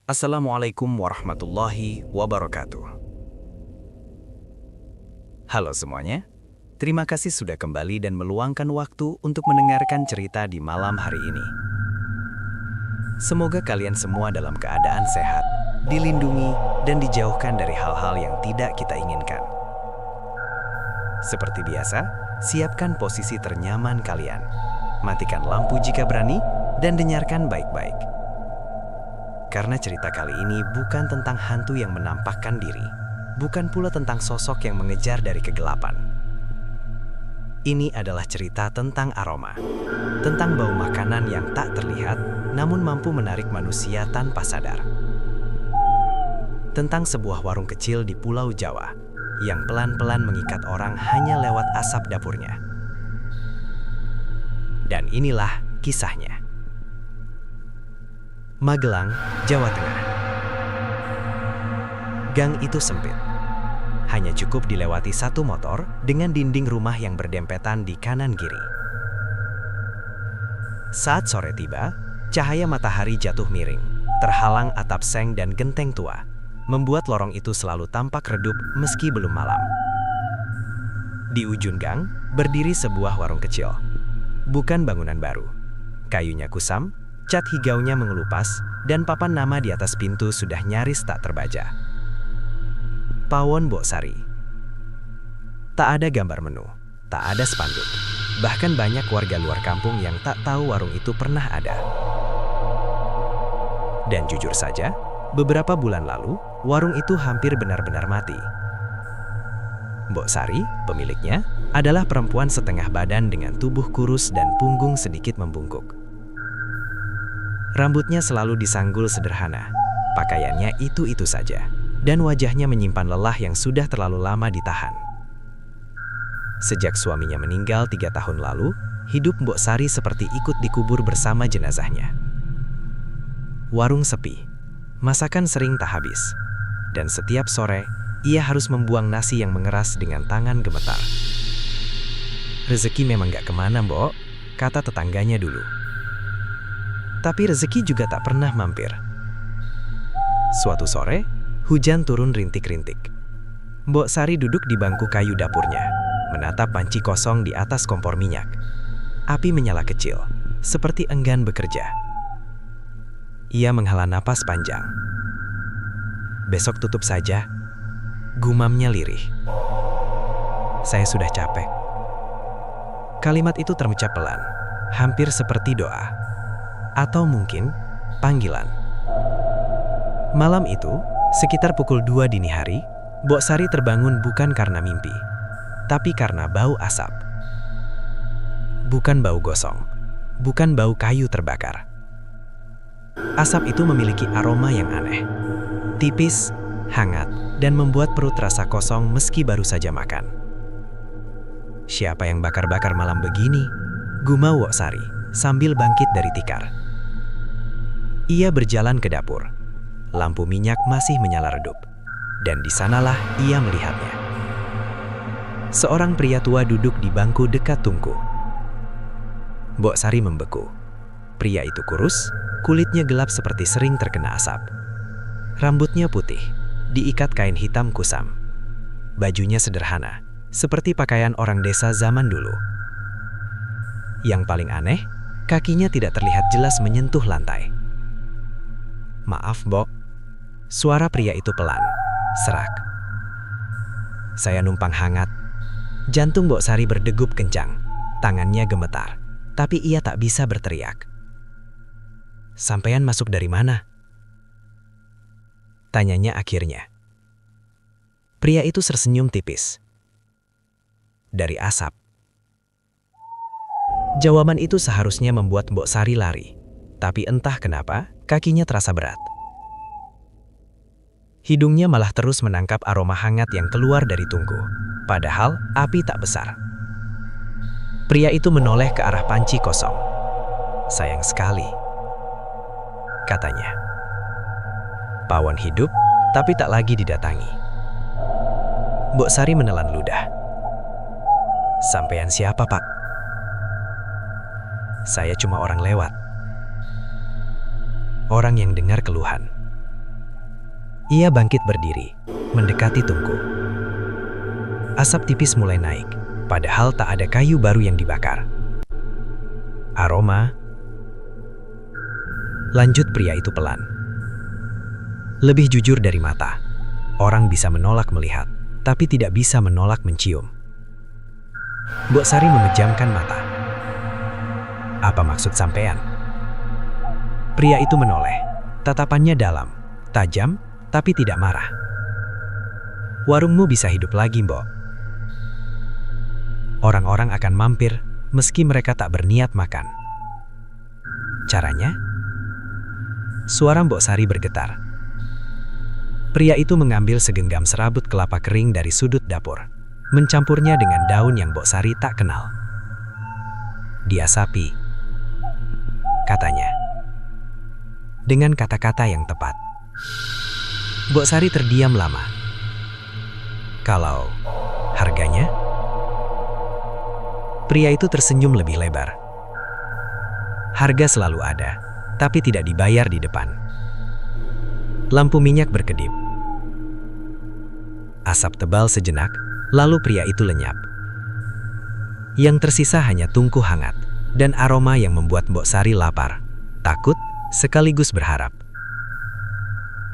Assalamualaikum warahmatullahi wabarakatuh. Halo semuanya, terima kasih sudah kembali dan meluangkan waktu untuk mendengarkan cerita di malam hari ini. Semoga kalian semua dalam keadaan sehat, dilindungi, dan dijauhkan dari hal-hal yang tidak kita inginkan. Seperti biasa, siapkan posisi ternyaman kalian. Matikan lampu jika berani, dan dengarkan baik-baik. Karena cerita kali ini bukan tentang hantu yang menampakkan diri, bukan pula tentang sosok yang mengejar dari kegelapan. Ini adalah cerita tentang aroma, tentang bau makanan yang tak terlihat, namun mampu menarik manusia tanpa sadar. Tentang sebuah warung kecil di Pulau Jawa, yang pelan-pelan mengikat orang hanya lewat asap dapurnya. Dan inilah kisahnya. Magelang, Jawa Tengah. Gang itu sempit. Hanya cukup dilewati satu motor dengan dinding rumah yang berdempetan di kanan kiri. Saat sore tiba, cahaya matahari jatuh miring, terhalang atap seng dan genteng tua, membuat lorong itu selalu tampak redup meski belum malam. Di ujung gang, berdiri sebuah warung kecil. Bukan bangunan baru. Kayunya kusam, cat hijaunya mengelupas, dan papan nama di atas pintu sudah nyaris tak terbaca. Pawon Mbok Sari. Tak ada gambar menu, tak ada spanduk. Bahkan banyak warga luar kampung yang tak tahu warung itu pernah ada. Dan jujur saja, beberapa bulan lalu, warung itu hampir benar-benar mati. Mbok Sari, pemiliknya, adalah perempuan setengah badan dengan tubuh kurus dan punggung sedikit membungkuk. Rambutnya selalu disanggul sederhana, pakaiannya itu-itu saja, dan wajahnya menyimpan lelah yang sudah terlalu lama ditahan. Sejak suaminya meninggal 3 tahun lalu, hidup Mbok Sari seperti ikut dikubur bersama jenazahnya. Warung sepi, masakan sering tak habis, dan setiap sore, ia harus membuang nasi yang mengeras dengan tangan gemetar. "Rezeki memang gak kemana, Mbok," kata tetangganya dulu. Tapi rezeki juga tak pernah mampir. Suatu sore, hujan turun rintik-rintik. Mbok Sari duduk di bangku kayu dapurnya, menatap panci kosong di atas kompor minyak. Api menyala kecil, seperti enggan bekerja. Ia menghela napas panjang. "Besok tutup saja," gumamnya lirih. "Saya sudah capek." Kalimat itu terucap pelan, hampir seperti doa. Atau mungkin panggilan. Malam itu, sekitar pukul 2 dini hari, Mbok Sari terbangun bukan karena mimpi, tapi karena bau asap. Bukan bau gosong, bukan bau kayu terbakar. Asap itu memiliki aroma yang aneh, tipis, hangat, dan membuat perut terasa kosong meski baru saja makan. "Siapa yang bakar-bakar malam begini?" gumau Mbok Sari sambil bangkit dari tikar. Ia berjalan ke dapur. Lampu minyak masih menyala redup, dan di sanalah ia melihatnya. Seorang pria tua duduk di bangku dekat tungku. Mbok Sari membeku. Pria itu kurus, kulitnya gelap seperti sering terkena asap. Rambutnya putih, diikat kain hitam kusam. Bajunya sederhana, seperti pakaian orang desa zaman dulu. Yang paling aneh, kakinya tidak terlihat jelas menyentuh lantai. "Maaf, Mbok." Suara pria itu pelan, serak. "Saya numpang hangat." Jantung Mbok Sari berdegup kencang, tangannya gemetar, tapi ia tak bisa berteriak. "Sampean masuk dari mana?" tanyanya akhirnya. Pria itu tersenyum tipis. "Dari asap." Jawaban itu seharusnya membuat Mbok Sari lari, tapi entah kenapa, kakinya terasa berat. Hidungnya malah terus menangkap aroma hangat yang keluar dari tungku, padahal api tak besar. Pria itu menoleh ke arah panci kosong. "Sayang sekali," katanya. Pawon hidup, tapi tak lagi didatangi. Mbok Sari menelan ludah. "Sampean siapa, Pak?" "Saya cuma orang lewat." Orang yang dengar keluhan. Ia bangkit berdiri, mendekati tungku. Asap tipis mulai naik, padahal tak ada kayu baru yang dibakar. Aroma. Lanjut pria itu pelan. Lebih jujur dari mata. Orang bisa menolak melihat, tapi tidak bisa menolak mencium. Mbok Sari memejamkan mata. Apa maksud sampean? Pria itu menoleh. Tatapannya dalam, tajam, tapi tidak marah. Warungmu bisa hidup lagi, Mbok. Orang-orang akan mampir, meski mereka tak berniat makan. Caranya? Suara Mbok Sari bergetar. Pria itu mengambil segenggam serabut kelapa kering dari sudut dapur, mencampurnya dengan daun yang Mbok Sari tak kenal. Diasapi, katanya. Dengan kata-kata yang tepat. Mbok Sari terdiam lama. Kalau harganya? Pria itu tersenyum lebih lebar. Harga selalu ada, tapi tidak dibayar di depan. Lampu minyak berkedip. Asap tebal sejenak, lalu pria itu lenyap. Yang tersisa hanya tungku hangat dan aroma yang membuat Mbok Sari lapar, takut, sekaligus berharap.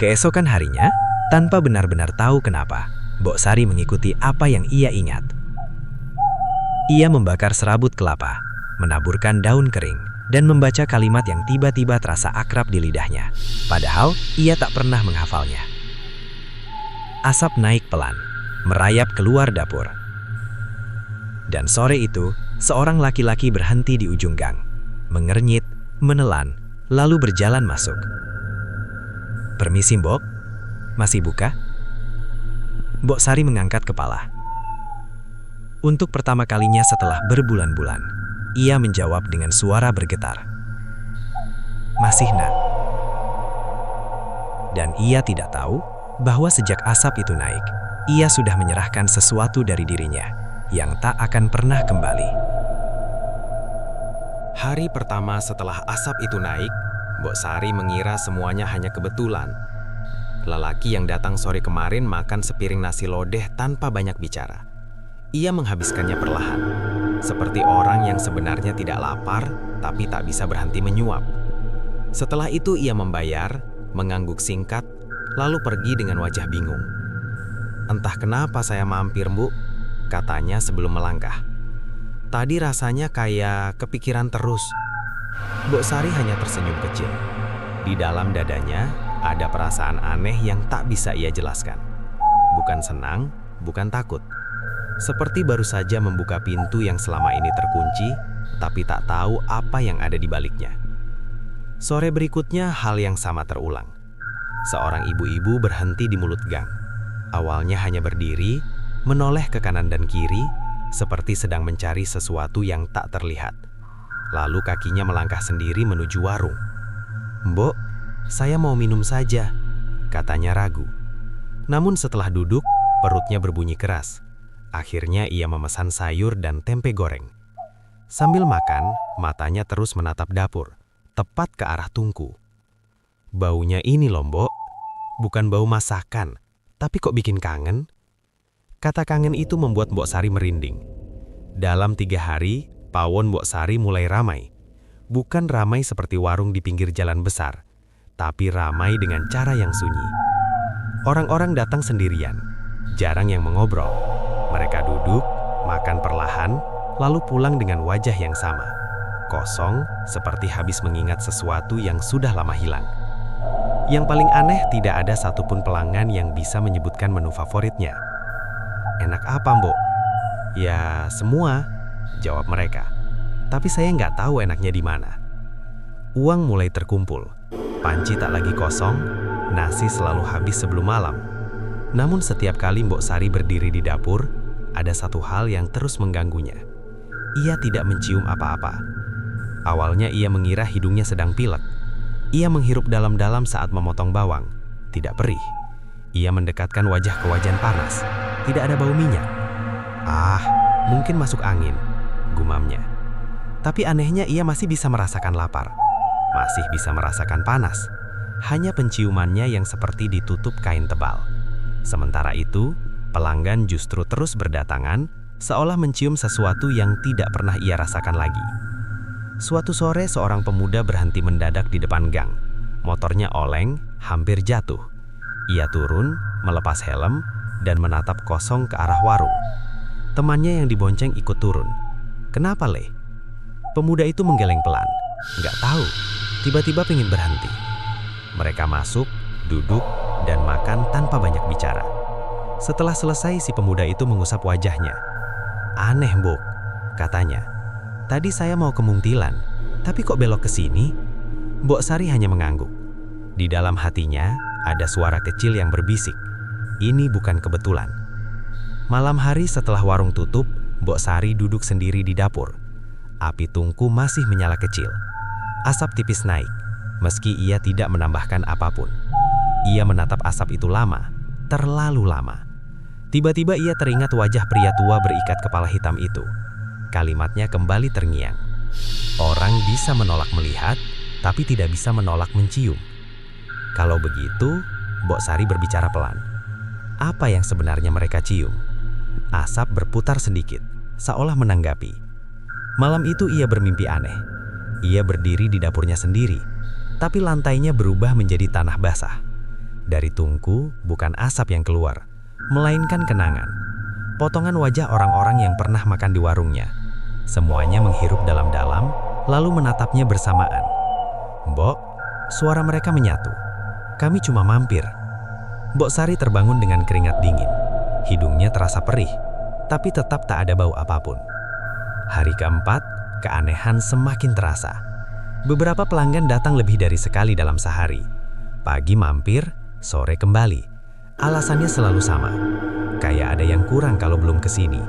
Keesokan harinya, tanpa benar-benar tahu kenapa, Mbok Sari mengikuti apa yang ia ingat. Ia membakar serabut kelapa, menaburkan daun kering, dan membaca kalimat yang tiba-tiba terasa akrab di lidahnya. Padahal, ia tak pernah menghafalnya. Asap naik pelan, merayap keluar dapur. Dan sore itu, seorang laki-laki berhenti di ujung gang, mengernyit, menelan, lalu berjalan masuk. Permisi, Mbok. Masih buka? Mbok Sari mengangkat kepala. Untuk pertama kalinya setelah berbulan-bulan, ia menjawab dengan suara bergetar. Masih, Nak. Dan ia tidak tahu bahwa sejak asap itu naik, ia sudah menyerahkan sesuatu dari dirinya yang tak akan pernah kembali. Hari pertama setelah asap itu naik, Mbok Sari mengira semuanya hanya kebetulan. Lelaki yang datang sore kemarin makan sepiring nasi lodeh tanpa banyak bicara. Ia menghabiskannya perlahan, seperti orang yang sebenarnya tidak lapar, tapi tak bisa berhenti menyuap. Setelah itu ia membayar, mengangguk singkat, lalu pergi dengan wajah bingung. Entah kenapa saya mampir, Bu, katanya sebelum melangkah. Tadi rasanya kayak kepikiran terus. Mbok Sari hanya tersenyum kecil. Di dalam dadanya ada perasaan aneh yang tak bisa ia jelaskan. Bukan senang, bukan takut. Seperti baru saja membuka pintu yang selama ini terkunci, tapi tak tahu apa yang ada di baliknya. Sore berikutnya hal yang sama terulang. Seorang ibu-ibu berhenti di mulut gang. Awalnya hanya berdiri, menoleh ke kanan dan kiri, seperti sedang mencari sesuatu yang tak terlihat. Lalu kakinya melangkah sendiri menuju warung. "Mbok, saya mau minum saja," katanya ragu. Namun setelah duduk, perutnya berbunyi keras. Akhirnya ia memesan sayur dan tempe goreng. Sambil makan, matanya terus menatap dapur, tepat ke arah tungku. "Baunya ini loh, Mbok. Bukan bau masakan, tapi kok bikin kangen?" Kata kangen itu membuat Mbok Sari merinding. Dalam 3 hari, pawon Mbok Sari mulai ramai. Bukan ramai seperti warung di pinggir jalan besar, tapi ramai dengan cara yang sunyi. Orang-orang datang sendirian, jarang yang mengobrol. Mereka duduk, makan perlahan, lalu pulang dengan wajah yang sama. Kosong, seperti habis mengingat sesuatu yang sudah lama hilang. Yang paling aneh, tidak ada satupun pelanggan yang bisa menyebutkan menu favoritnya. "Enak apa, Mbok?" "Ya, semua," jawab mereka. "Tapi saya nggak tahu enaknya di mana." Uang mulai terkumpul. Panci tak lagi kosong, nasi selalu habis sebelum malam. Namun setiap kali Mbok Sari berdiri di dapur, ada satu hal yang terus mengganggunya. Ia tidak mencium apa-apa. Awalnya ia mengira hidungnya sedang pilek. Ia menghirup dalam-dalam saat memotong bawang. Tidak perih. Ia mendekatkan wajah ke wajan panas. Tidak ada bau minyak. "Ah, mungkin masuk angin," gumamnya. Tapi anehnya ia masih bisa merasakan lapar. Masih bisa merasakan panas. hanya penciumannya yang seperti ditutup kain tebal. Sementara itu, pelanggan justru terus berdatangan, seolah mencium sesuatu yang tidak pernah ia rasakan lagi. Suatu sore, seorang pemuda berhenti mendadak di depan gang. Motornya oleng, hampir jatuh. Ia turun, melepas helm, dan menatap kosong ke arah warung. Temannya yang dibonceng ikut turun. "Kenapa, Le?" Pemuda itu menggeleng pelan. "Nggak tahu, tiba-tiba pengen berhenti." Mereka masuk, duduk, dan makan tanpa banyak bicara. Setelah selesai, si pemuda itu mengusap wajahnya. "Aneh, Mbok," katanya. "Tadi saya mau ke Muntilan, tapi kok belok ke sini?" Mbok Sari hanya mengangguk. Di dalam hatinya, ada suara kecil yang berbisik. Ini bukan kebetulan. Malam hari setelah warung tutup, Mbok Sari duduk sendiri di dapur. Api tungku masih menyala kecil. Asap tipis naik, meski ia tidak menambahkan apapun. Ia menatap asap itu lama, terlalu lama. Tiba-tiba ia teringat wajah pria tua berikat kepala hitam itu. Kalimatnya kembali terngiang. Orang bisa menolak melihat, tapi tidak bisa menolak mencium. Kalau begitu, Mbok Sari berbicara pelan. Apa yang sebenarnya mereka cium? Asap berputar sedikit, seolah menanggapi. Malam itu ia bermimpi aneh. Ia berdiri di dapurnya sendiri, tapi lantainya berubah menjadi tanah basah. Dari tungku bukan asap yang keluar, melainkan kenangan. Potongan wajah orang-orang yang pernah makan di warungnya. Semuanya menghirup dalam-dalam, lalu menatapnya bersamaan. "Mbok," suara mereka menyatu. "Kami cuma mampir." Mbok Sari terbangun dengan keringat dingin. Hidungnya terasa perih, tapi tetap tak ada bau apapun. Hari keempat, keanehan semakin terasa. Beberapa pelanggan datang lebih dari sekali dalam sehari. Pagi mampir, sore kembali. Alasannya selalu sama. Kayak ada yang kurang kalau belum kesini.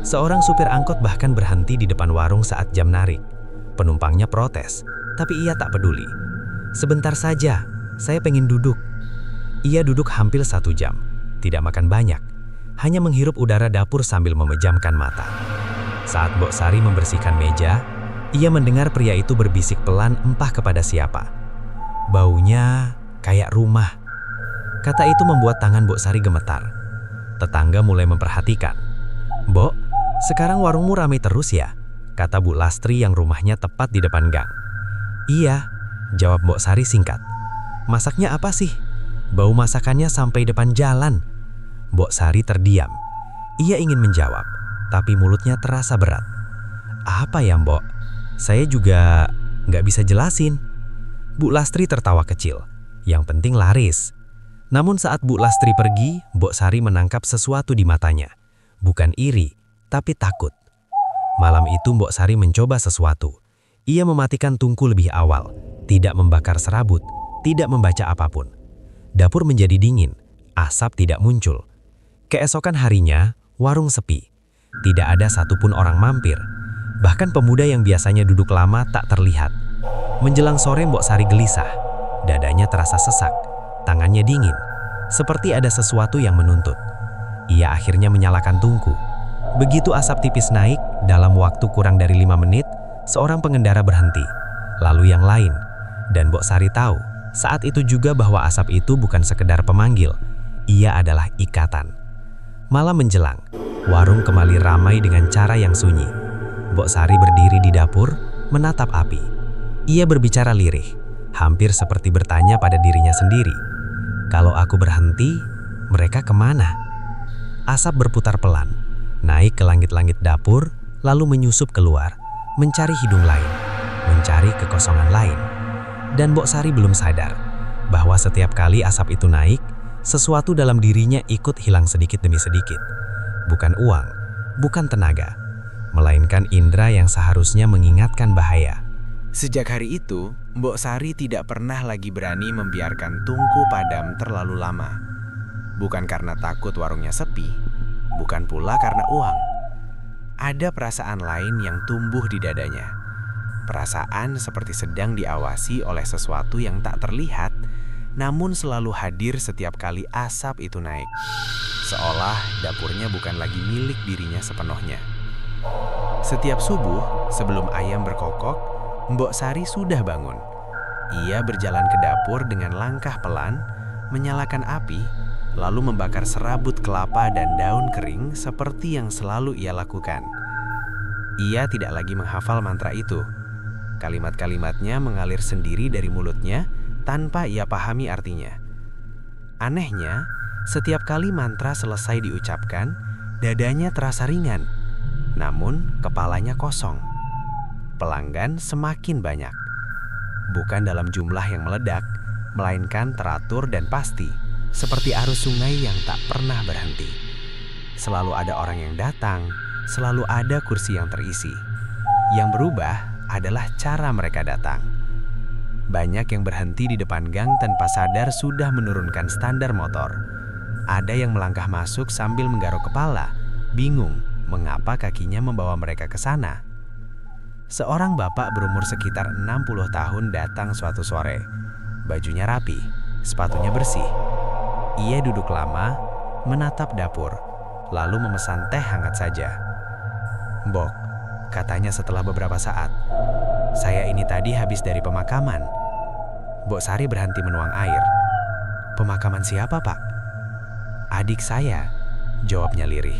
Seorang supir angkot bahkan berhenti di depan warung saat jam narik. Penumpangnya protes, tapi ia tak peduli. "Sebentar saja, saya pengen duduk." Ia duduk hampir 1 jam, tidak makan banyak, hanya menghirup udara dapur sambil memejamkan mata. Saat Mbok Sari membersihkan meja, ia mendengar pria itu berbisik pelan entah kepada siapa. "Baunya kayak rumah." Kata itu membuat tangan Mbok Sari gemetar. Tetangga mulai memperhatikan. "Mbok, sekarang warungmu ramai terus ya?" kata Bu Lastri yang rumahnya tepat di depan gang. "Iya," jawab Mbok Sari singkat. "Masaknya apa sih? Bau masakannya sampai depan jalan." Mbok Sari terdiam. Ia ingin menjawab, tapi mulutnya terasa berat. "Apa ya, Mbok? Saya juga nggak bisa jelasin." Bu Lastri tertawa kecil. "Yang penting laris." Namun saat Bu Lastri pergi, Mbok Sari menangkap sesuatu di matanya. Bukan iri, tapi takut. Malam itu Mbok Sari mencoba sesuatu. Ia mematikan tungku lebih awal, tidak membakar serabut, tidak membaca apapun. Dapur menjadi dingin, asap tidak muncul. Keesokan harinya, warung sepi. Tidak ada satupun orang mampir. Bahkan pemuda yang biasanya duduk lama tak terlihat. Menjelang sore Mbok Sari gelisah. Dadanya terasa sesak, tangannya dingin, seperti ada sesuatu yang menuntut. Ia akhirnya menyalakan tungku. Begitu asap tipis naik, dalam waktu kurang dari 5 menit, seorang pengendara berhenti, lalu yang lain. Dan Mbok Sari tahu, saat itu juga bahwa asap itu bukan sekedar pemanggil, ia adalah ikatan. Malam menjelang, warung kembali ramai dengan cara yang sunyi. Mbok Sari berdiri di dapur, menatap api. Ia berbicara lirih, hampir seperti bertanya pada dirinya sendiri. "Kalau aku berhenti, mereka kemana?" Asap berputar pelan, naik ke langit-langit dapur, lalu menyusup keluar, mencari hidung lain, mencari kekosongan lain. Dan Mbok Sari belum sadar bahwa setiap kali asap itu naik, sesuatu dalam dirinya ikut hilang sedikit demi sedikit. Bukan uang, bukan tenaga, melainkan indera yang seharusnya mengingatkan bahaya. Sejak hari itu, Mbok Sari tidak pernah lagi berani membiarkan tungku padam terlalu lama. Bukan karena takut warungnya sepi, bukan pula karena uang. Ada perasaan lain yang tumbuh di dadanya. Perasaan seperti sedang diawasi oleh sesuatu yang tak terlihat, namun selalu hadir setiap kali asap itu naik. Seolah dapurnya bukan lagi milik dirinya sepenuhnya. Setiap subuh, sebelum ayam berkokok, Mbok Sari sudah bangun. Ia berjalan ke dapur dengan langkah pelan, menyalakan api, lalu membakar serabut kelapa dan daun kering seperti yang selalu ia lakukan. Ia tidak lagi menghafal mantra itu. Kalimat-kalimatnya mengalir sendiri dari mulutnya tanpa ia pahami artinya. Anehnya, setiap kali mantra selesai diucapkan, dadanya terasa ringan, namun kepalanya kosong. Pelanggan semakin banyak. Bukan dalam jumlah yang meledak, melainkan teratur dan pasti, seperti arus sungai yang tak pernah berhenti. Selalu ada orang yang datang, selalu ada kursi yang terisi. Yang berubah adalah cara mereka datang. Banyak yang berhenti di depan gang tanpa sadar sudah menurunkan standar motor. Ada yang melangkah masuk sambil menggaruk kepala, bingung mengapa kakinya membawa mereka ke sana. Seorang bapak berumur sekitar 60 tahun datang suatu sore. Bajunya rapi, sepatunya bersih. Ia duduk lama, menatap dapur, lalu memesan teh hangat saja. "Mbok," katanya setelah beberapa saat, "saya ini tadi habis dari pemakaman." Mbok Sari berhenti menuang air. "Pemakaman siapa, Pak?" "Adik saya," jawabnya lirih.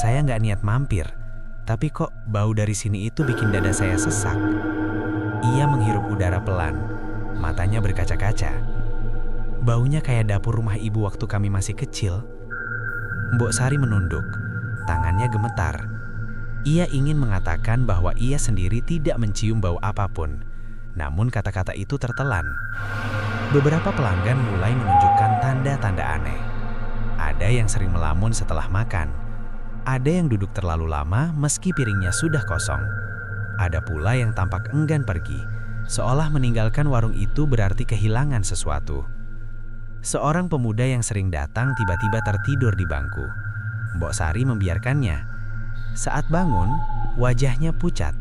"Saya nggak niat mampir, tapi kok bau dari sini itu bikin dada saya sesak." Ia menghirup udara pelan, matanya berkaca-kaca. "Baunya kayak dapur rumah ibu waktu kami masih kecil." Mbok Sari menunduk, tangannya gemetar. Ia ingin mengatakan bahwa ia sendiri tidak mencium bau apapun, namun kata-kata itu tertelan. Beberapa pelanggan mulai menunjukkan tanda-tanda aneh. Ada yang sering melamun setelah makan. Ada yang duduk terlalu lama meski piringnya sudah kosong. Ada pula yang tampak enggan pergi, seolah meninggalkan warung itu berarti kehilangan sesuatu. Seorang pemuda yang sering datang tiba-tiba tertidur di bangku. Mbok Sari membiarkannya. Saat bangun, wajahnya pucat.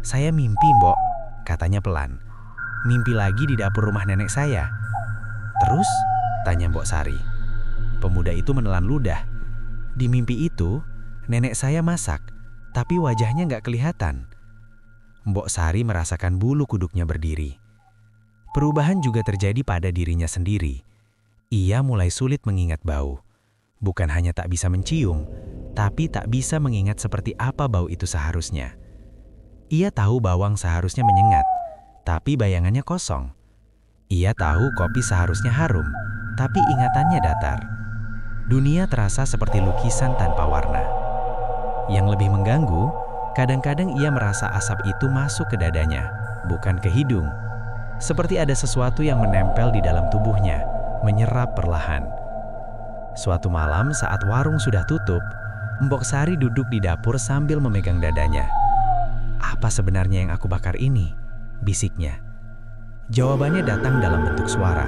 "Saya mimpi, Mbok," katanya pelan. "Mimpi lagi di dapur rumah nenek saya." "Terus?" tanya Mbok Sari. Pemuda itu menelan ludah. "Di mimpi itu, nenek saya masak, tapi wajahnya nggak kelihatan." Mbok Sari merasakan bulu kuduknya berdiri. Perubahan juga terjadi pada dirinya sendiri. Ia mulai sulit mengingat bau. Bukan hanya tak bisa mencium, tapi tak bisa mengingat seperti apa bau itu seharusnya. Ia tahu bawang seharusnya menyengat, tapi bayangannya kosong. Ia tahu kopi seharusnya harum, tapi ingatannya datar. Dunia terasa seperti lukisan tanpa warna. Yang lebih mengganggu, kadang-kadang ia merasa asap itu masuk ke dadanya, bukan ke hidung. Seperti ada sesuatu yang menempel di dalam tubuhnya, menyerap perlahan. Suatu malam saat warung sudah tutup, Mbok Sari duduk di dapur sambil memegang dadanya. "Apa sebenarnya yang aku bakar ini?" bisiknya. Jawabannya datang dalam bentuk suara.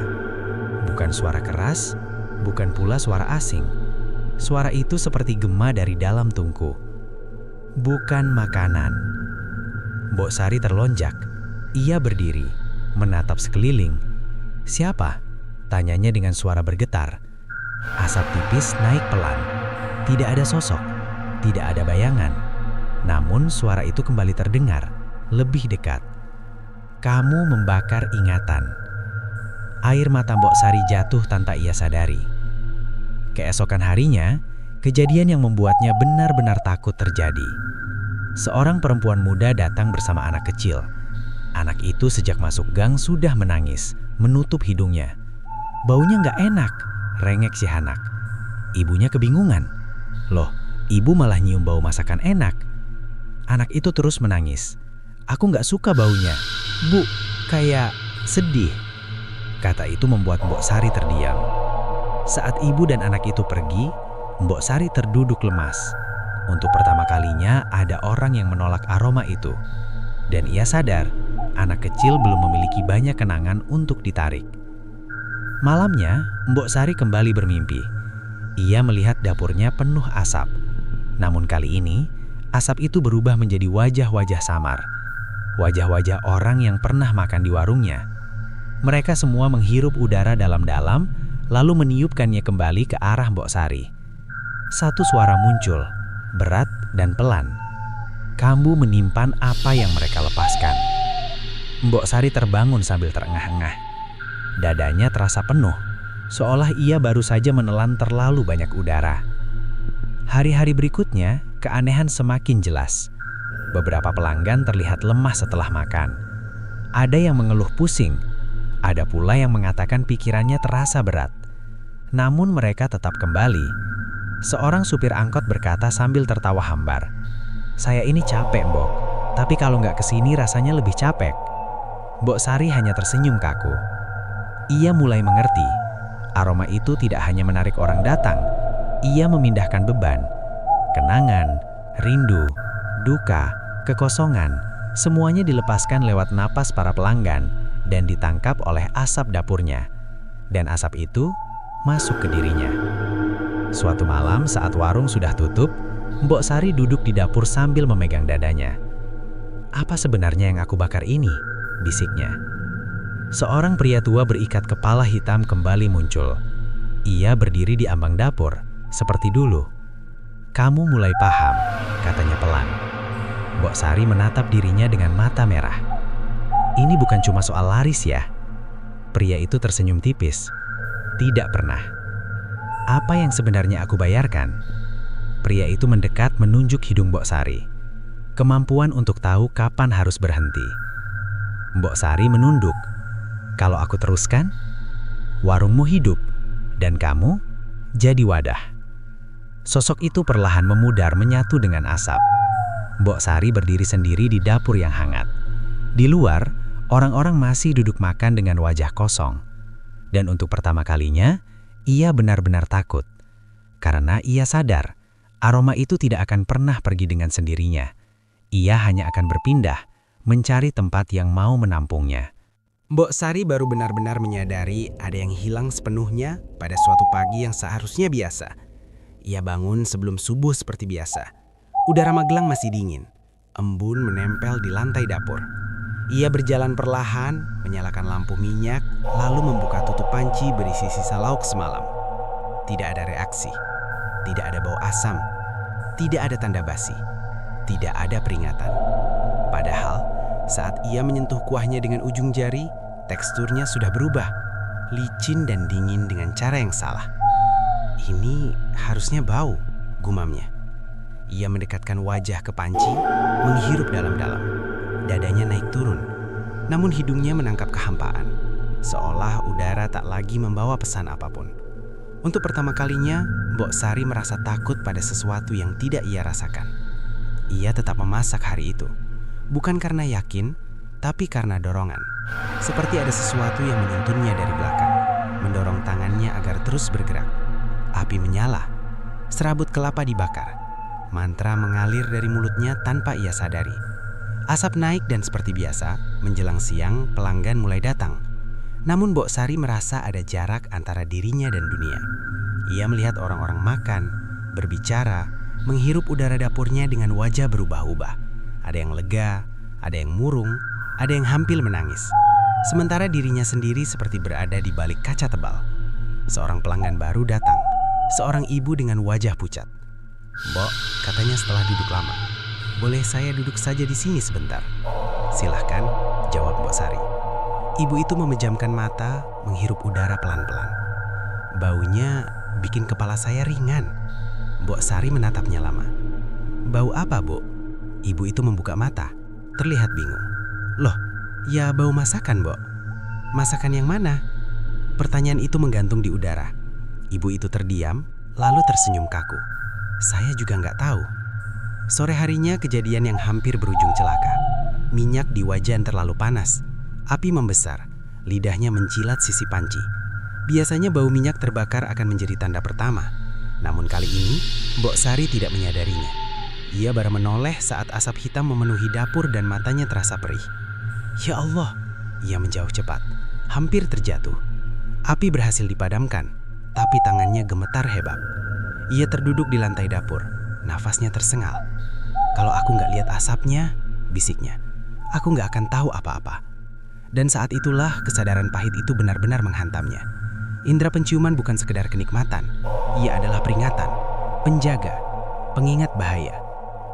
Bukan suara keras, bukan pula suara asing. Suara itu seperti gema dari dalam tungku. "Bukan makanan." Mbok Sari terlonjak. Ia berdiri, menatap sekeliling. "Siapa?" tanyanya dengan suara bergetar. Asap tipis naik pelan. Tidak ada sosok, tidak ada bayangan. Namun suara itu kembali terdengar, lebih dekat. "Kamu membakar ingatan." Air mata Mbok Sari jatuh tanpa ia sadari. Keesokan harinya, kejadian yang membuatnya benar-benar takut terjadi. Seorang perempuan muda datang bersama anak kecil. Anak itu sejak masuk gang sudah menangis, menutup hidungnya. "Baunya nggak enak," rengek si anak. Ibunya kebingungan. "Loh, ibu malah nyium bau masakan enak." Anak itu terus menangis. "Aku nggak suka baunya, Bu, kayak sedih." Kata itu membuat Mbok Sari terdiam. Saat ibu dan anak itu pergi, Mbok Sari terduduk lemas. Untuk pertama kalinya ada orang yang menolak aroma itu. Dan ia sadar, anak kecil belum memiliki banyak kenangan untuk ditarik. Malamnya, Mbok Sari kembali bermimpi. Ia melihat dapurnya penuh asap. Namun kali ini, asap itu berubah menjadi wajah-wajah samar. Wajah-wajah orang yang pernah makan di warungnya. Mereka semua menghirup udara dalam-dalam, lalu meniupkannya kembali ke arah Mbok Sari. Satu suara muncul, berat dan pelan. "Kamu menyimpan apa yang mereka lepaskan." Mbok Sari terbangun sambil terengah-engah. Dadanya terasa penuh, seolah ia baru saja menelan terlalu banyak udara. Hari-hari berikutnya, keanehan semakin jelas. Beberapa pelanggan terlihat lemah setelah makan. Ada yang mengeluh pusing, ada pula yang mengatakan pikirannya terasa berat. Namun mereka tetap kembali. Seorang supir angkot berkata sambil tertawa hambar, "Saya ini capek, Mbok, tapi kalau nggak kesini rasanya lebih capek." Mbok Sari hanya tersenyum kaku. Ia mulai mengerti, aroma itu tidak hanya menarik orang datang, ia memindahkan beban, kenangan, rindu, duka, kekosongan, semuanya dilepaskan lewat napas para pelanggan dan ditangkap oleh asap dapurnya. Dan asap itu masuk ke dirinya. Suatu malam saat warung sudah tutup, Mbok Sari duduk di dapur sambil memegang dadanya. "Apa sebenarnya yang aku bakar ini?" bisiknya. Seorang pria tua berikat kepala hitam kembali muncul. Ia berdiri di ambang dapur, seperti dulu. "Kamu mulai paham," katanya pelan. Mbok Sari menatap dirinya dengan mata merah. "Ini bukan cuma soal laris ya?" Pria itu tersenyum tipis. "Tidak pernah." "Apa yang sebenarnya aku bayarkan?" Pria itu mendekat menunjuk hidung Mbok Sari. Kemampuan untuk tahu kapan harus berhenti. Mbok Sari menunduk. "Kalau aku teruskan, warungmu hidup, dan kamu jadi wadah." Sosok itu perlahan memudar menyatu dengan asap. Mbok Sari berdiri sendiri di dapur yang hangat. Di luar, orang-orang masih duduk makan dengan wajah kosong. Dan untuk pertama kalinya, ia benar-benar takut. Karena ia sadar, aroma itu tidak akan pernah pergi dengan sendirinya. Ia hanya akan berpindah, mencari tempat yang mau menampungnya. Mbok Sari baru benar-benar menyadari ada yang hilang sepenuhnya pada suatu pagi yang seharusnya biasa. Ia bangun sebelum subuh seperti biasa. Udara Magelang masih dingin. Embun menempel di lantai dapur. Ia berjalan perlahan, menyalakan lampu minyak, lalu membuka tutup panci berisi sisa lauk semalam. Tidak ada reaksi. Tidak ada bau asam. Tidak ada tanda basi. Tidak ada peringatan. Padahal, saat ia menyentuh kuahnya dengan ujung jari, teksturnya sudah berubah, licin dan dingin dengan cara yang salah. "Ini harusnya bau," gumamnya. Ia mendekatkan wajah ke panci, menghirup dalam-dalam. Dadanya naik turun, namun hidungnya menangkap kehampaan, seolah udara tak lagi membawa pesan apapun. Untuk pertama kalinya, Mbok Sari merasa takut pada sesuatu yang tidak ia rasakan. Ia tetap memasak hari itu. Bukan karena yakin, tapi karena dorongan. Seperti ada sesuatu yang menuntunnya dari belakang, mendorong tangannya agar terus bergerak. Api menyala, serabut kelapa dibakar. Mantra mengalir dari mulutnya tanpa ia sadari. Asap naik dan seperti biasa, menjelang siang pelanggan mulai datang. Namun Mbok Sari merasa ada jarak antara dirinya dan dunia. Ia melihat orang-orang makan, berbicara, menghirup udara dapurnya dengan wajah berubah-ubah. Ada yang lega, ada yang murung, ada yang hampir menangis. Sementara dirinya sendiri seperti berada di balik kaca tebal. Seorang pelanggan baru datang, seorang ibu dengan wajah pucat. "Mbok," katanya setelah duduk lama, "boleh saya duduk saja di sini sebentar?" "Silahkan," jawab Mbok Sari. Ibu itu memejamkan mata, menghirup udara pelan-pelan. "Baunya bikin kepala saya ringan." Mbok Sari menatapnya lama. "Bau apa, Bu?" Ibu itu membuka mata, terlihat bingung. "Loh, ya bau masakan, Mbok." "Masakan yang mana?" Pertanyaan itu menggantung di udara. Ibu itu terdiam, lalu tersenyum kaku. "Saya juga nggak tahu." Sore harinya kejadian yang hampir berujung celaka. Minyak di wajan terlalu panas. Api membesar, lidahnya mencilat sisi panci. Biasanya bau minyak terbakar akan menjadi tanda pertama. Namun kali ini, Mbok Sari tidak menyadarinya. Ia baru menoleh saat asap hitam memenuhi dapur dan matanya terasa perih. "Ya Allah!" Ia menjauh cepat, hampir terjatuh. Api berhasil dipadamkan, tapi tangannya gemetar hebat. Ia terduduk di lantai dapur, nafasnya tersengal. "Kalau aku nggak lihat asapnya," bisiknya, "aku nggak akan tahu apa-apa." Dan saat itulah kesadaran pahit itu benar-benar menghantamnya. Indera penciuman bukan sekedar kenikmatan, ia adalah peringatan, penjaga, pengingat bahaya.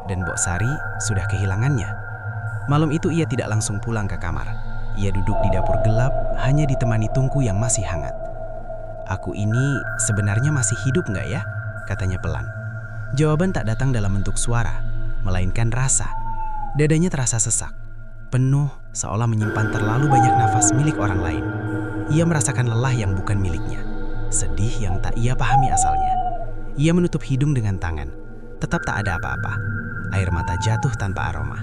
Dan Mbok Sari sudah kehilangannya. Malam itu ia tidak langsung pulang ke kamar. Ia duduk di dapur gelap, hanya ditemani tungku yang masih hangat. "Aku ini sebenarnya masih hidup nggak ya?" katanya pelan. Jawaban tak datang dalam bentuk suara, melainkan rasa. Dadanya terasa sesak, penuh, seolah menyimpan terlalu banyak nafas milik orang lain. Ia merasakan lelah yang bukan miliknya, sedih yang tak ia pahami asalnya. Ia menutup hidung dengan tangan, tetap tak ada apa-apa. Air mata jatuh tanpa aroma.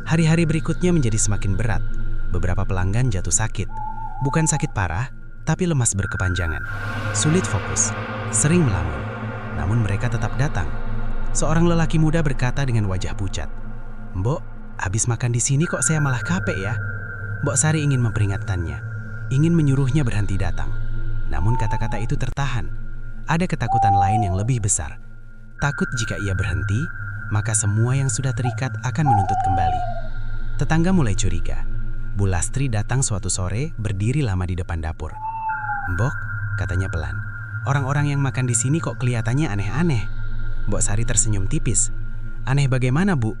Hari-hari berikutnya menjadi semakin berat. Beberapa pelanggan jatuh sakit. Bukan sakit parah, tapi lemas berkepanjangan. Sulit fokus, sering melamun. Namun mereka tetap datang. Seorang lelaki muda berkata dengan wajah pucat, "Mbok, habis makan di sini kok saya malah capek ya?" Mbok Sari ingin memperingatkannya, ingin menyuruhnya berhenti datang. Namun kata-kata itu tertahan. Ada ketakutan lain yang lebih besar. Takut jika ia berhenti, maka semua yang sudah terikat akan menuntut kembali. Tetangga mulai curiga. Bu Lastri datang suatu sore, berdiri lama di depan dapur. "Mbok," katanya pelan, "orang-orang yang makan di sini kok kelihatannya aneh-aneh." Mbok Sari tersenyum tipis. "Aneh bagaimana, Bu?"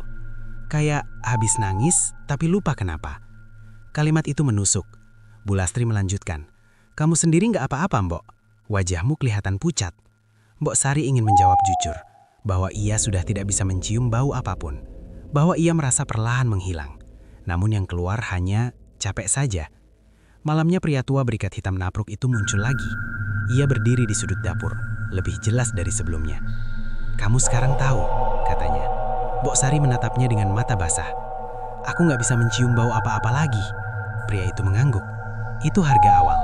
"Kayak habis nangis, tapi lupa kenapa." Kalimat itu menusuk. Bu Lastri melanjutkan, "Kamu sendiri nggak apa-apa, Mbok. Wajahmu kelihatan pucat." Mbok Sari ingin menjawab jujur, bahwa ia sudah tidak bisa mencium bau apapun, bahwa ia merasa perlahan menghilang. Namun yang keluar hanya capek saja. Malamnya pria tua berikat hitam napruk itu muncul lagi. Ia berdiri di sudut dapur, lebih jelas dari sebelumnya. "Kamu sekarang tahu," katanya. Mbok Sari menatapnya dengan mata basah. "Aku nggak bisa mencium bau apa-apa lagi." Pria itu mengangguk. "Itu harga awal."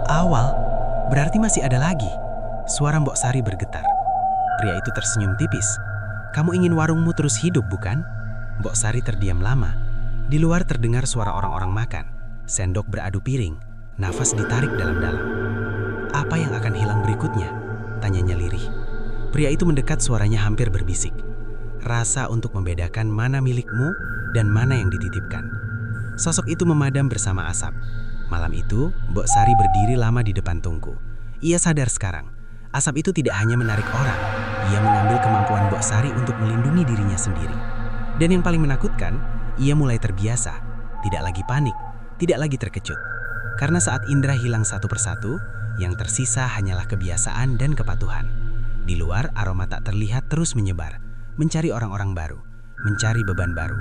"Awal? Berarti masih ada lagi?" Suara Mbok Sari bergetar. Pria itu tersenyum tipis. "Kamu ingin warungmu terus hidup, bukan?" Mbok Sari terdiam lama. Di luar terdengar suara orang-orang makan. Sendok beradu piring, nafas ditarik dalam-dalam. "Apa yang akan hilang berikutnya?" tanyanya lirih. Pria itu mendekat, suaranya hampir berbisik. "Rasa untuk membedakan mana milikmu dan mana yang dititipkan." Sosok itu memadam bersama asap. Malam itu, Mbok Sari berdiri lama di depan tungku. Ia sadar sekarang, asap itu tidak hanya menarik orang, ia mengambil kemampuan Mbok Sari untuk melindungi dirinya sendiri. Dan yang paling menakutkan, ia mulai terbiasa, tidak lagi panik, tidak lagi terkejut. Karena saat indera hilang satu persatu, yang tersisa hanyalah kebiasaan dan kepatuhan. Di luar, aroma tak terlihat terus menyebar, mencari orang-orang baru, mencari beban baru.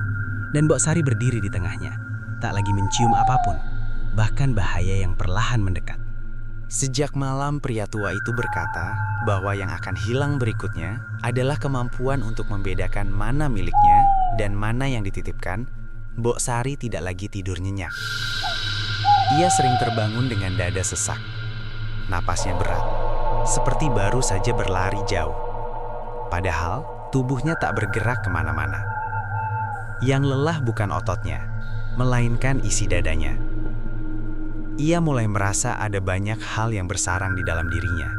Dan Mbok Sari berdiri di tengahnya, tak lagi mencium apapun, bahkan bahaya yang perlahan mendekat. Sejak malam pria tua itu berkata bahwa yang akan hilang berikutnya adalah kemampuan untuk membedakan mana miliknya dan mana yang dititipkan. Mbok Sari tidak lagi tidur nyenyak. Ia sering terbangun dengan dada sesak. Napasnya berat, seperti baru saja berlari jauh. Padahal tubuhnya tak bergerak kemana-mana. Yang lelah bukan ototnya, melainkan isi dadanya. Ia mulai merasa ada banyak hal yang bersarang di dalam dirinya.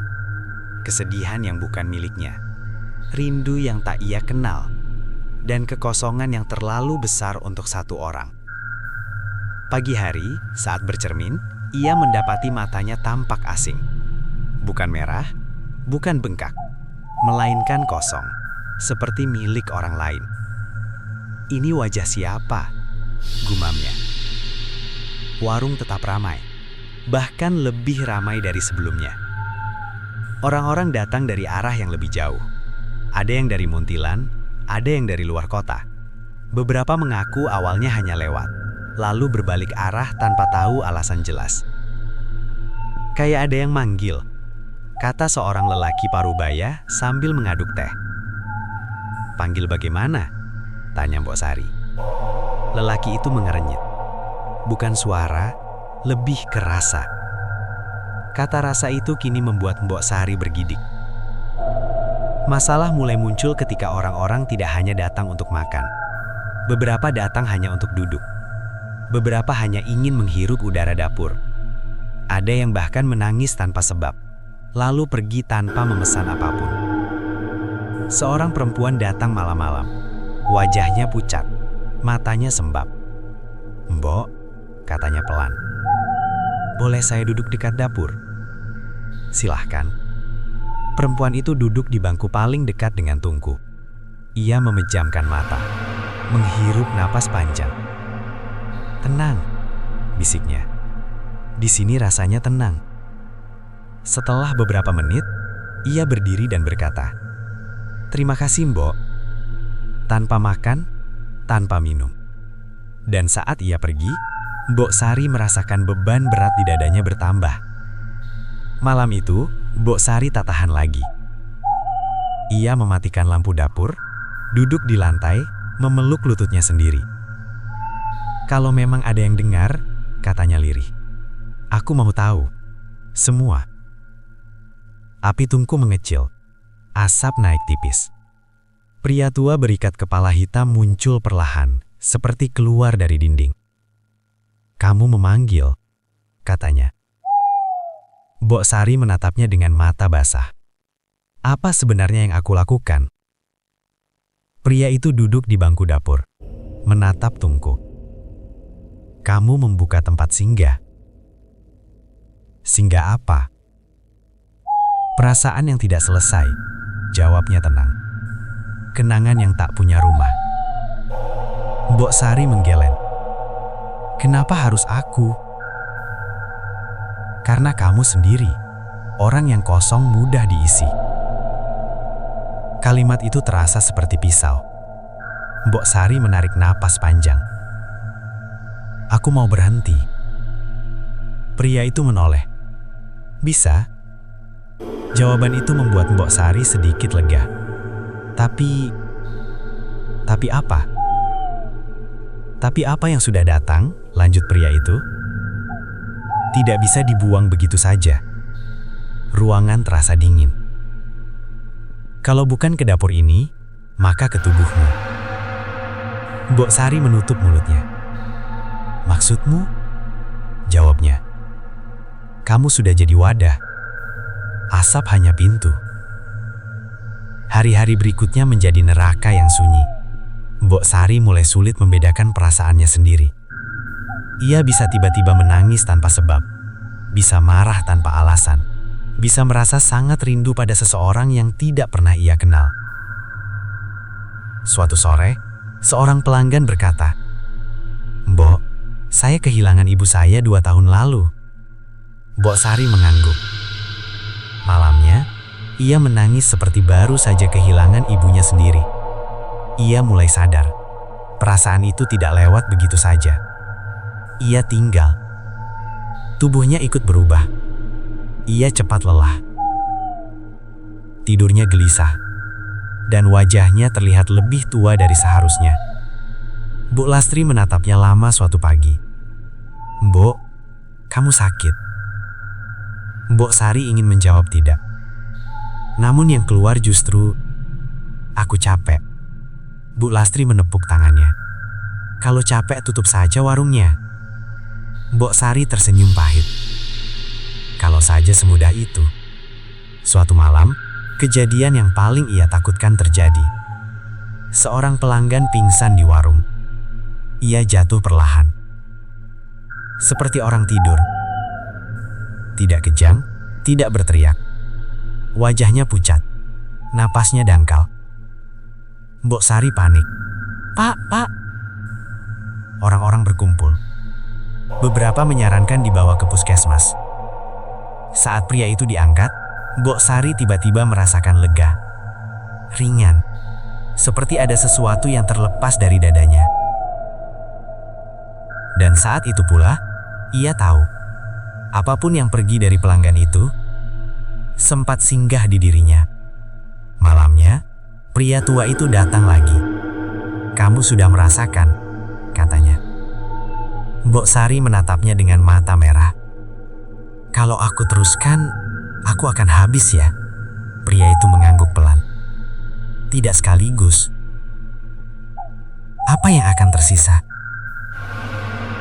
Kesedihan yang bukan miliknya, rindu yang tak ia kenal, dan kekosongan yang terlalu besar untuk satu orang. Pagi hari, saat bercermin, ia mendapati matanya tampak asing. Bukan merah, bukan bengkak, melainkan kosong, seperti milik orang lain. "Ini wajah siapa?" gumamnya. Warung tetap ramai, bahkan lebih ramai dari sebelumnya. Orang-orang datang dari arah yang lebih jauh. Ada yang dari Muntilan, ada yang dari luar kota. Beberapa mengaku awalnya hanya lewat, lalu berbalik arah tanpa tahu alasan jelas. "Kayak ada yang manggil," kata seorang lelaki parubaya sambil mengaduk teh. "Panggil bagaimana?" tanya Mbok Sari. Lelaki itu mengerenyit. Bukan suara, lebih ke rasa. Kata rasa itu kini membuat Mbok Sari bergidik. Masalah mulai muncul ketika orang-orang tidak hanya datang untuk makan. Beberapa datang hanya untuk duduk. Beberapa hanya ingin menghirup udara dapur. Ada yang bahkan menangis tanpa sebab, lalu pergi tanpa memesan apapun. Seorang perempuan datang malam-malam. Wajahnya pucat, matanya sembab. "Mbok," katanya pelan, "boleh saya duduk dekat dapur?" "Silahkan." Perempuan itu duduk di bangku paling dekat dengan tungku. Ia memejamkan mata, menghirup napas panjang. "Tenang," bisiknya. Di sini rasanya tenang. Setelah beberapa menit, ia berdiri dan berkata, "Terima kasih, Mbok." Tanpa makan, tanpa minum. Dan saat ia pergi, Mbok Sari merasakan beban berat di dadanya bertambah. Malam itu, Mbok Sari tak tahan lagi. Ia mematikan lampu dapur, duduk di lantai, memeluk lututnya sendiri. "Kalau memang ada yang dengar," katanya lirih, "aku mau tahu. Semua." Api tungku mengecil. Asap naik tipis. Pria tua berikat kepala hitam muncul perlahan, seperti keluar dari dinding. "Kamu memanggil," katanya. Mbok Sari menatapnya dengan mata basah. "Apa sebenarnya yang aku lakukan?" Pria itu duduk di bangku dapur, menatap Tungku. "Kamu membuka tempat singgah." "Singgah apa?" "Perasaan yang tidak selesai," jawabnya tenang. "Kenangan yang tak punya rumah." Mbok Sari menggeleng. "Kenapa harus aku?" "Karena kamu sendiri, orang yang kosong mudah diisi." Kalimat itu terasa seperti pisau. Mbok Sari menarik napas panjang. "Aku mau berhenti." Pria itu menoleh. "Bisa?" Jawaban itu membuat Mbok Sari sedikit lega. Tapi apa? "Tapi apa yang sudah datang?" lanjut pria itu. "Tidak bisa dibuang begitu saja." Ruangan terasa dingin. "Kalau bukan ke dapur ini, maka ke tubuhmu." Mbok Sari menutup mulutnya. "Maksudmu?" jawabnya. "Kamu sudah jadi wadah. Asap hanya pintu." Hari-hari berikutnya menjadi neraka yang sunyi. Mbok Sari mulai sulit membedakan perasaannya sendiri. Ia bisa tiba-tiba menangis tanpa sebab, bisa marah tanpa alasan, bisa merasa sangat rindu pada seseorang yang tidak pernah ia kenal. Suatu sore, seorang pelanggan berkata, "Mbok, saya kehilangan ibu saya 2 tahun lalu." Mbok Sari mengangguk. Malamnya, ia menangis seperti baru saja kehilangan ibunya sendiri. Ia mulai sadar, perasaan itu tidak lewat begitu saja. Ia tinggal. Tubuhnya ikut berubah. Ia cepat lelah. Tidurnya gelisah, dan wajahnya terlihat lebih tua dari seharusnya. Bu Lastri menatapnya lama suatu pagi. "Mbok, kamu sakit?" Mbok Sari ingin menjawab tidak. Namun yang keluar justru, "Aku capek." Bu Lastri menepuk tangannya. "Kalau capek tutup saja warungnya." Mbok Sari tersenyum pahit. Kalau saja semudah itu. Suatu malam, kejadian yang paling ia takutkan terjadi. Seorang pelanggan pingsan di warung. Ia jatuh perlahan. Seperti orang tidur. Tidak kejang, tidak berteriak. Wajahnya pucat, napasnya dangkal. Mbok Sari panik. Pak. Orang-orang berkumpul. Beberapa menyarankan dibawa ke puskesmas. Saat pria itu diangkat, Mbok Sari tiba-tiba merasakan lega. Ringan, seperti ada sesuatu yang terlepas dari dadanya. Dan saat itu pula, ia tahu, apapun yang pergi dari pelanggan itu, sempat singgah di dirinya. Malamnya, pria tua itu datang lagi. "Kamu sudah merasakan," katanya. Mbok Sari menatapnya dengan mata merah. "Kalau aku teruskan, aku akan habis ya?" Pria itu mengangguk pelan. "Tidak sekaligus." "Apa yang akan tersisa?"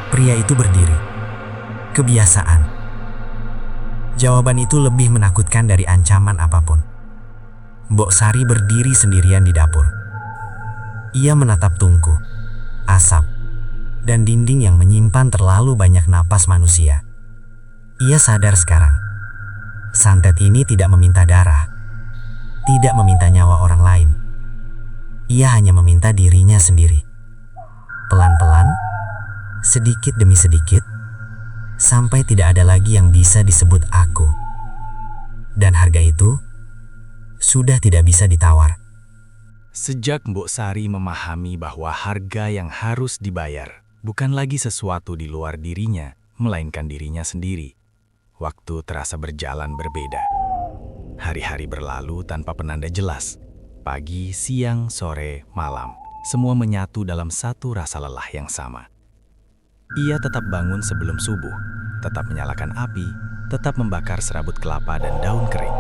Pria itu berdiri. Kebiasaan. Jawaban itu lebih menakutkan dari ancaman apapun. Mbok Sari berdiri sendirian di dapur. Ia menatap tungku, asap, dan dinding yang menyimpan terlalu banyak napas manusia. Ia sadar sekarang, santet ini tidak meminta darah, tidak meminta nyawa orang lain. Ia hanya meminta dirinya sendiri. Pelan-pelan, sedikit demi sedikit, sampai tidak ada lagi yang bisa disebut aku. Dan harga itu sudah tidak bisa ditawar. Sejak Mbok Sari memahami bahwa harga yang harus dibayar bukan lagi sesuatu di luar dirinya, melainkan dirinya sendiri, waktu terasa berjalan berbeda. Hari-hari berlalu tanpa penanda jelas. Pagi, siang, sore, malam, semua menyatu dalam satu rasa lelah yang sama. Ia tetap bangun sebelum subuh, tetap menyalakan api, tetap membakar serabut kelapa dan daun kering.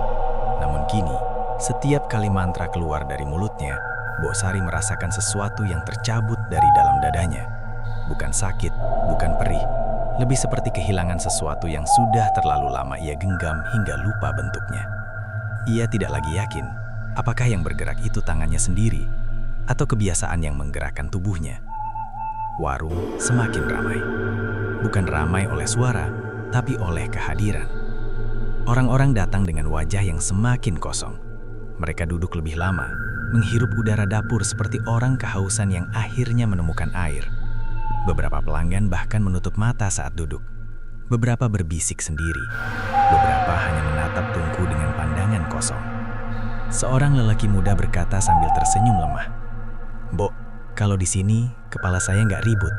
Namun kini, setiap kali mantra keluar dari mulutnya, Mbok Sari merasakan sesuatu yang tercabut dari dalam dadanya. Bukan sakit, bukan perih, lebih seperti kehilangan sesuatu yang sudah terlalu lama ia genggam hingga lupa bentuknya. Ia tidak lagi yakin, apakah yang bergerak itu tangannya sendiri, atau kebiasaan yang menggerakkan tubuhnya. Warung semakin ramai. Bukan ramai oleh suara, tapi oleh kehadiran. Orang-orang datang dengan wajah yang semakin kosong. Mereka duduk lebih lama, menghirup udara dapur seperti orang kehausan yang akhirnya menemukan air. Beberapa pelanggan bahkan menutup mata saat duduk. Beberapa berbisik sendiri. Beberapa hanya menatap tungku dengan pandangan kosong. Seorang lelaki muda berkata sambil tersenyum lemah, "Mbok, kalau di sini, kepala saya nggak ribut."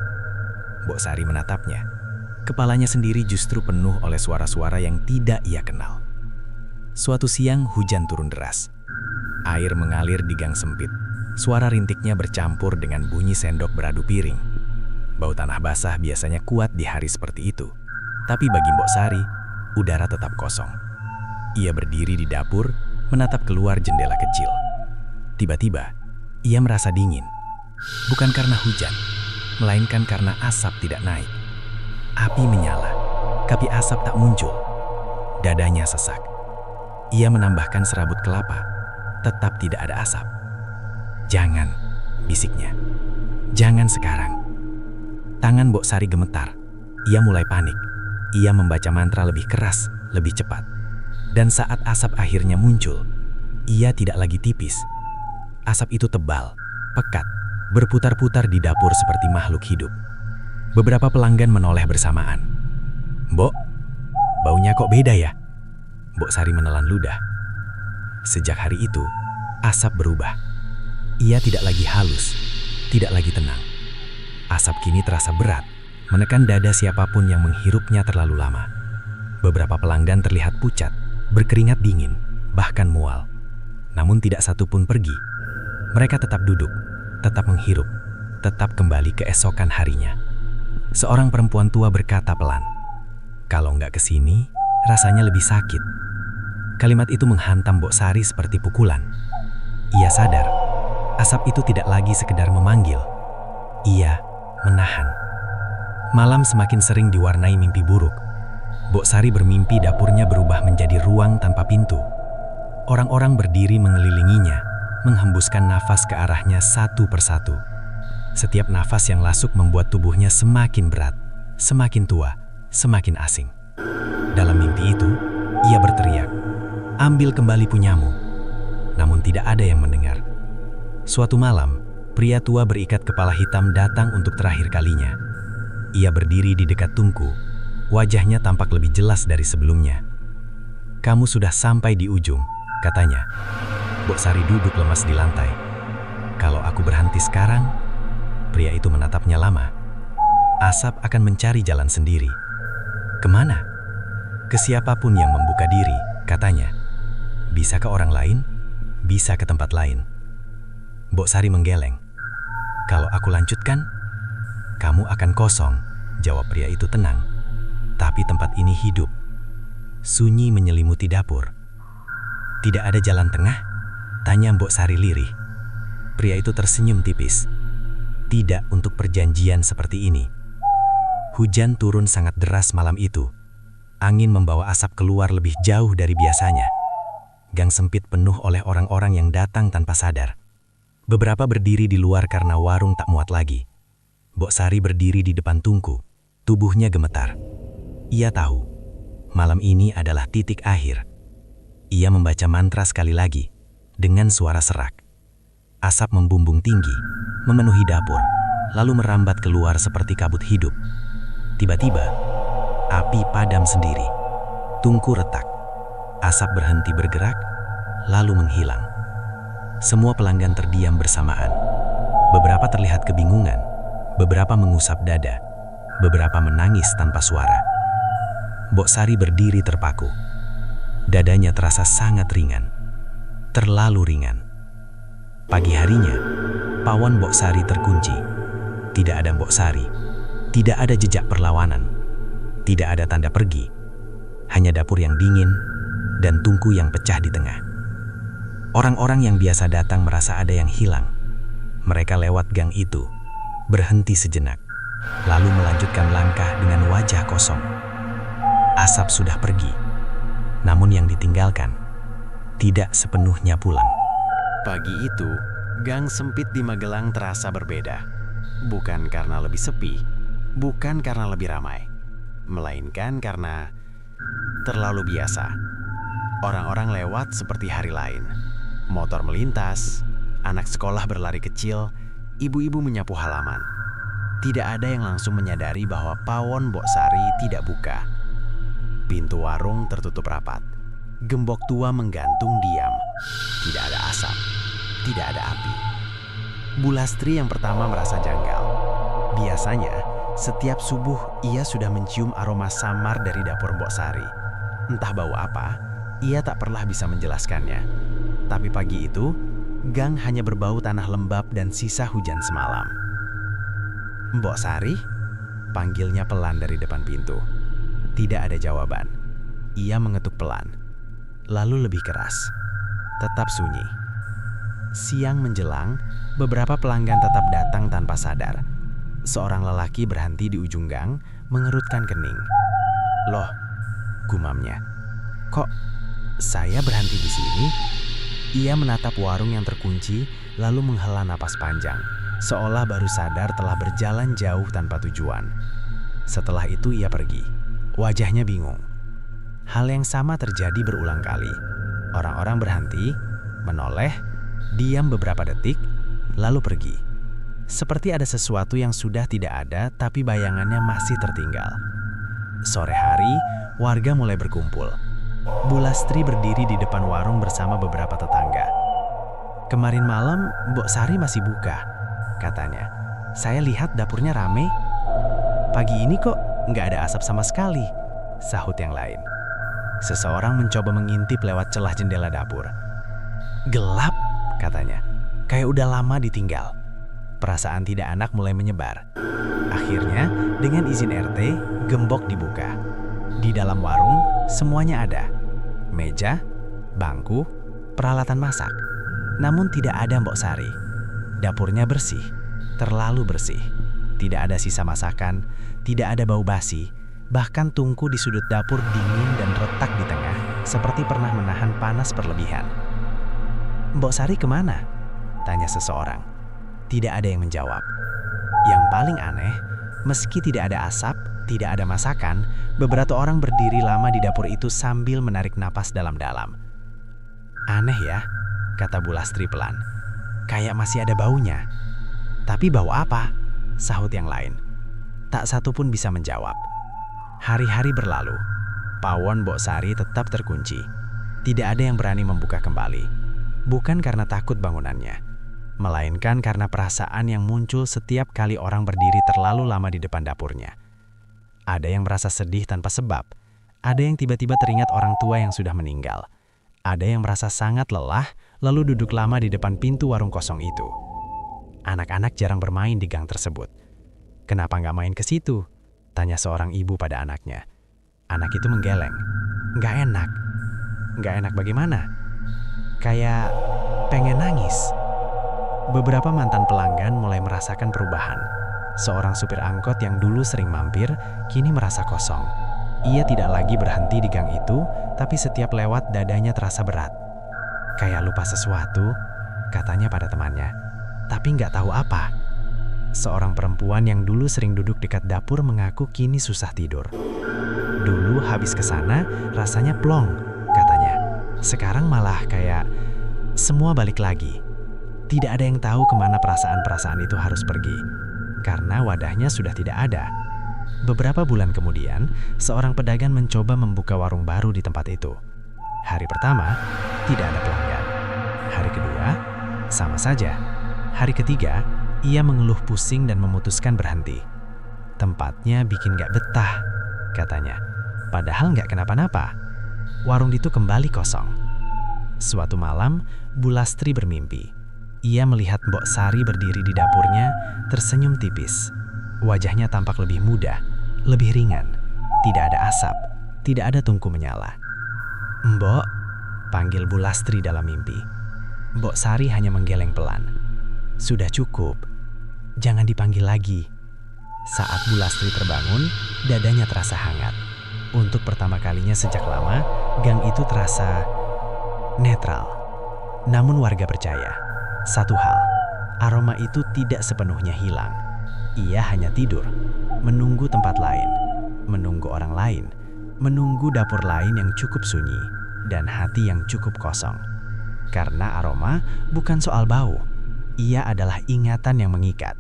Mbok Sari menatapnya. Kepalanya sendiri justru penuh oleh suara-suara yang tidak ia kenal. Suatu siang hujan turun deras. Air mengalir di gang sempit. Suara rintiknya bercampur dengan bunyi sendok beradu piring. Bau tanah basah biasanya kuat di hari seperti itu. Tapi bagi Mbok Sari, udara tetap kosong. Ia berdiri di dapur, menatap keluar jendela kecil. Tiba-tiba, ia merasa dingin. Bukan karena hujan, melainkan karena asap tidak naik. Api menyala, tapi asap tak muncul. Dadanya sesak. Ia menambahkan serabut kelapa, tetap tidak ada asap. "Jangan," bisiknya. "Jangan sekarang." Tangan Mbok Sari gemetar. Ia mulai panik. Ia membaca mantra lebih keras, lebih cepat. Dan saat asap akhirnya muncul, ia tidak lagi tipis. Asap itu tebal, pekat, berputar-putar di dapur seperti makhluk hidup. Beberapa pelanggan menoleh bersamaan. "Mbok, baunya kok beda ya?" Mbok Sari menelan ludah. Sejak hari itu, asap berubah. Ia tidak lagi halus, tidak lagi tenang. Asap kini terasa berat, menekan dada siapapun yang menghirupnya terlalu lama. Beberapa pelanggan terlihat pucat, berkeringat dingin, bahkan mual. Namun tidak satu pun pergi. Mereka tetap duduk, tetap menghirup, tetap kembali keesokan harinya. Seorang perempuan tua berkata pelan, "Kalau nggak kesini, rasanya lebih sakit." Kalimat itu menghantam Mbok Sari seperti pukulan. Ia sadar, asap itu tidak lagi sekedar memanggil. Ia menahan. Malam semakin sering diwarnai mimpi buruk. Mbok Sari bermimpi dapurnya berubah menjadi ruang tanpa pintu. Orang-orang berdiri mengelilinginya, menghembuskan nafas ke arahnya satu persatu. Setiap nafas yang masuk membuat tubuhnya semakin berat, semakin tua, semakin asing. Dalam mimpi itu, ia berteriak, "Ambil kembali punyamu." Namun tidak ada yang mendengar. Suatu malam, pria tua berikat kepala hitam datang untuk terakhir kalinya. Ia berdiri di dekat tungku, wajahnya tampak lebih jelas dari sebelumnya. "Kamu sudah sampai di ujung," katanya. Mbok Sari duduk lemas di lantai. "Kalau aku berhenti sekarang," pria itu menatapnya lama, "asap akan mencari jalan sendiri." "Kemana?" "Ke siapapun yang membuka diri," katanya. "Bisa ke orang lain, bisa ke tempat lain." Mbok Sari menggeleng. "Kalau aku lanjutkan, kamu akan kosong," jawab pria itu tenang. "Tapi tempat ini hidup." Sunyi menyelimuti dapur. "Tidak ada jalan tengah?" tanya Mbok Sari lirih. Pria itu tersenyum tipis. "Tidak untuk perjanjian seperti ini." Hujan turun sangat deras malam itu. Angin membawa asap keluar lebih jauh dari biasanya. Gang sempit penuh oleh orang-orang yang datang tanpa sadar. Beberapa berdiri di luar karena warung tak muat lagi. Mbok Sari berdiri di depan tungku. Tubuhnya gemetar. Ia tahu, malam ini adalah titik akhir. Ia membaca mantra sekali lagi, dengan suara serak. Asap membumbung tinggi, memenuhi dapur, lalu merambat keluar seperti kabut hidup. Tiba-tiba, Api padam sendiri. Tungku retak. Asap berhenti bergerak, lalu menghilang. Semua pelanggan terdiam bersamaan. Beberapa terlihat kebingungan, beberapa mengusap dada, beberapa menangis tanpa suara. Mbok Sari berdiri terpaku. Dadanya terasa sangat ringan. Terlalu ringan. Pagi harinya, pawon Mbok Sari terkunci. Tidak ada Mbok Sari. Tidak ada jejak perlawanan. Tidak ada tanda pergi. Hanya dapur yang dingin dan tungku yang pecah di tengah. Orang-orang yang biasa datang merasa ada yang hilang. Mereka lewat gang itu, berhenti sejenak, lalu melanjutkan langkah dengan wajah kosong. Asap sudah pergi, namun yang ditinggalkan tidak sepenuhnya pulang. Pagi itu, gang sempit di Magelang terasa berbeda. Bukan karena lebih sepi, bukan karena lebih ramai, melainkan karena terlalu biasa. Orang-orang lewat seperti hari lain. Motor melintas, anak sekolah berlari kecil, ibu-ibu menyapu halaman. Tidak ada yang langsung menyadari bahwa pawon Mbok Sari tidak buka. Pintu warung tertutup rapat. Gembok tua menggantung diam. Tidak ada asap, tidak ada api. Bu Lastri yang pertama merasa janggal. Biasanya, setiap subuh ia sudah mencium aroma samar dari dapur Mbok Sari. Entah bau apa, ia tak pernah bisa menjelaskannya. Tapi pagi itu, gang hanya berbau tanah lembab dan sisa hujan semalam. Mbok Sari? Panggilnya pelan dari depan pintu. Tidak ada jawaban. Ia mengetuk pelan. Lalu lebih keras. Tetap sunyi. Siang menjelang, beberapa pelanggan tetap datang tanpa sadar. Seorang lelaki berhenti di ujung gang, mengerutkan kening. Loh, gumamnya. Kok saya berhenti di sini? Ia menatap warung yang terkunci, lalu menghela napas panjang, seolah baru sadar telah berjalan jauh tanpa tujuan. Setelah itu ia pergi. Wajahnya bingung. Hal yang sama terjadi berulang kali. Orang-orang berhenti, menoleh, diam beberapa detik, lalu pergi. Seperti ada sesuatu yang sudah tidak ada, tapi bayangannya masih tertinggal. Sore hari, warga mulai berkumpul. Bu Lastri berdiri di depan warung bersama beberapa tetangga. Kemarin malam, Mbok Sari masih buka, katanya. Saya lihat dapurnya rame. Pagi ini kok nggak ada asap sama sekali, sahut yang lain. Seseorang mencoba mengintip lewat celah jendela dapur. Gelap, katanya. Kayak udah lama ditinggal. Perasaan tidak enak mulai menyebar. Akhirnya, dengan izin RT, gembok dibuka. Di dalam warung, semuanya ada. Meja, bangku, peralatan masak. Namun tidak ada Mbok Sari. Dapurnya bersih, terlalu bersih. Tidak ada sisa masakan, tidak ada bau basi. Bahkan tungku di sudut dapur dingin dan retak di tengah, seperti pernah menahan panas berlebihan. Mbok Sari kemana? Tanya seseorang. Tidak ada yang menjawab. Yang paling aneh, meski tidak ada asap, tidak ada masakan, beberapa orang berdiri lama di dapur itu sambil menarik napas dalam-dalam. Aneh ya, kata Bu Lastri pelan. Kayak masih ada baunya. Tapi bau apa? Sahut yang lain. Tak satu pun bisa menjawab. Hari-hari berlalu. Pawon Mbok Sari tetap terkunci. Tidak ada yang berani membuka kembali. Bukan karena takut bangunannya, melainkan karena perasaan yang muncul setiap kali orang berdiri terlalu lama di depan dapurnya. Ada yang merasa sedih tanpa sebab. Ada yang tiba-tiba teringat orang tua yang sudah meninggal. Ada yang merasa sangat lelah, lalu duduk lama di depan pintu warung kosong itu. Anak-anak jarang bermain di gang tersebut. Kenapa nggak main ke situ? Tanya seorang ibu pada anaknya. Anak itu menggeleng. Nggak enak. Nggak enak bagaimana? Kayak pengen nangis. Beberapa mantan pelanggan mulai merasakan perubahan. Seorang supir angkot yang dulu sering mampir, kini merasa kosong. Ia tidak lagi berhenti di gang itu, tapi setiap lewat dadanya terasa berat. Kayak lupa sesuatu, katanya pada temannya. Tapi nggak tahu apa. Seorang perempuan yang dulu sering duduk dekat dapur mengaku kini susah tidur. Dulu habis ke sana, rasanya plong, katanya. Sekarang malah kayak semua balik lagi. Tidak ada yang tahu kemana perasaan-perasaan itu harus pergi. Karena wadahnya sudah tidak ada. Beberapa bulan kemudian, seorang pedagang mencoba membuka warung baru di tempat itu. Hari pertama, tidak ada pelanggan. Hari kedua, sama saja. Hari ketiga, ia mengeluh pusing dan memutuskan berhenti. Tempatnya bikin gak betah, katanya. Padahal gak kenapa-napa. Warung itu kembali kosong. Suatu malam, Bu Lastri bermimpi. Ia melihat Mbok Sari berdiri di dapurnya, tersenyum tipis. Wajahnya tampak lebih muda, lebih ringan. Tidak ada asap, tidak ada tungku menyala. "Mbok," panggil Bu Lastri dalam mimpi. Mbok Sari hanya menggeleng pelan. "Sudah cukup, jangan dipanggil lagi." Saat Bu Lastri terbangun, dadanya terasa hangat. Untuk pertama kalinya sejak lama, gang itu terasa netral. Namun warga percaya, satu hal, aroma itu tidak sepenuhnya hilang. Ia hanya tidur, menunggu tempat lain, menunggu orang lain, menunggu dapur lain yang cukup sunyi, dan hati yang cukup kosong. Karena aroma bukan soal bau, ia adalah ingatan yang mengikat.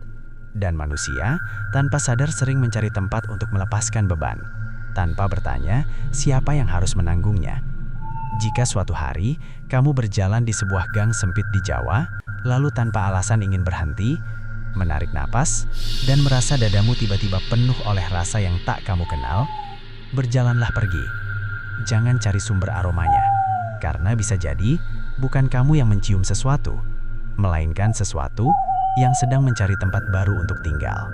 Dan manusia tanpa sadar sering mencari tempat untuk melepaskan beban, tanpa bertanya siapa yang harus menanggungnya. Jika suatu hari kamu berjalan di sebuah gang sempit di Jawa, lalu tanpa alasan ingin berhenti, menarik napas, dan merasa dadamu tiba-tiba penuh oleh rasa yang tak kamu kenal, berjalanlah pergi. Jangan cari sumber aromanya, karena bisa jadi bukan kamu yang mencium sesuatu, melainkan sesuatu yang sedang mencari tempat baru untuk tinggal.